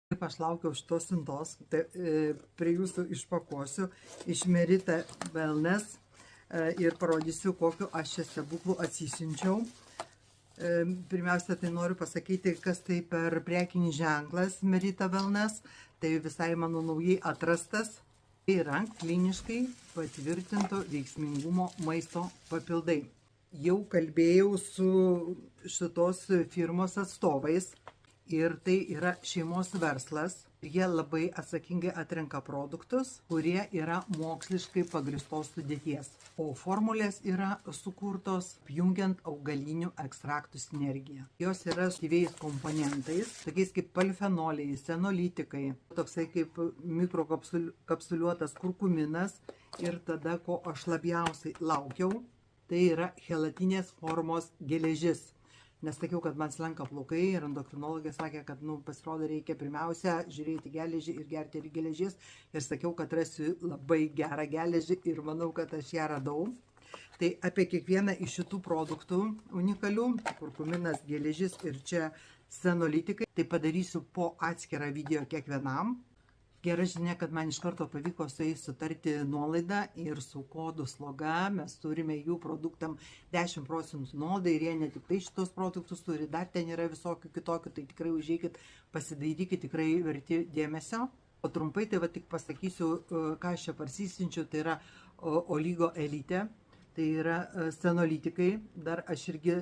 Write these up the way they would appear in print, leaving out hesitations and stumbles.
Kaip aš laukiau šitos siuntos, tai prie jūsų išpakuosiu iš Merita Wellness ir parodysiu, kokiu aš čia stebuklų atsisiunčiau. Pirmiausia, tai noriu pasakyti, kas tai per prekinis ženklas Merita Wellness. Tai visai mano naujai atrastas. Tai yra kliniškai patvirtinto veiksmingumo maisto papildai. Jau kalbėjau su šitos firmos atstovais. Ir tai yra šeimos verslas. Jie labai atsakingai atrenka produktus, kurie yra moksliškai pagristos sudėties. O formulės yra sukurtos jungiant augalinių ekstraktų sinergiją. Jos yra su aktyviais komponentais, tokiais kaip polifenoliai, senolitikai, toksai kaip mikrokapsuliuotas kurkuminas. Ir tada, ko aš labiausiai laukiau, tai yra chelatinės formos geležis. Nes sakiau, kad man slenka plaukai ir endokrinologė sakė, kad pasirodo reikia pirmiausia žiūrėti geležį ir gerti ir geležis. Ir sakiau, kad rasiu labai gerą geležį ir manau, kad aš ją radau. Tai apie kiekvieną iš šitų produktų unikalių, kurkuminas, geležis ir čia senolitikai, tai padarysiu po atskirą video kiekvienam. Gera žinia, kad man iš karto pavyko su jais sutarti nuolaidą ir su kodu sloga mes turime jų produktam 10% nuolaidą ir jie ne tik tai šitos produktus turi, dar ten yra visokių kitokių, tai tikrai užeikit, pasidairykit, tikrai verti dėmesio. O trumpai tai va tik pasakysiu, ką aš čia parsisinčiu, tai yra Oligo Elite. Tai yra senolitikai, dar aš irgi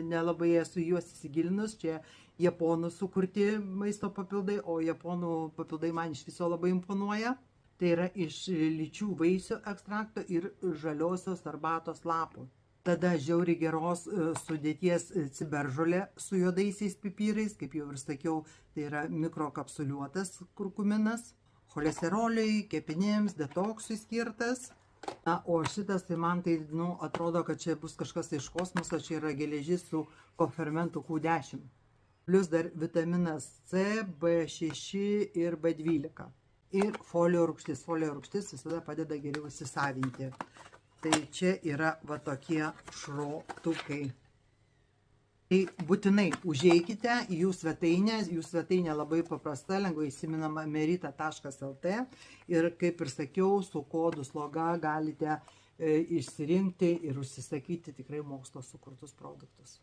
nelabai esu juos įsigilinus, čia japonų sukurti maisto papildai, o japonų papildai man iš viso labai imponuoja. Tai yra iš lyčių vaisių ekstrakto ir žaliosios arbatos lapų. Tada žiauriai geros sudėties ciberžolė su juodaisiais pipirais, kaip jau ir sakiau, tai yra mikrokapsuliuotas kurkuminas, cholesteroliui, kepinėms, detoksui skirtas. Na, o šitas tai man tai, atrodo, kad čia bus kažkas iš kosmoso, čia yra geležis su kofermentu Q10. Plius dar vitaminas C, B6 ir B12. Ir folio rūgštis. Folio rūgštis visada padeda geriau įsisavinti. Tai čia yra va tokie šrotukai. Tai būtinai užeikite į jų svetainė labai paprasta, lengvai įsiminama merita.lt ir kaip ir sakiau, su kodu sloga galite išsirinkti ir užsisakyti tikrai mokslo sukurtus produktus.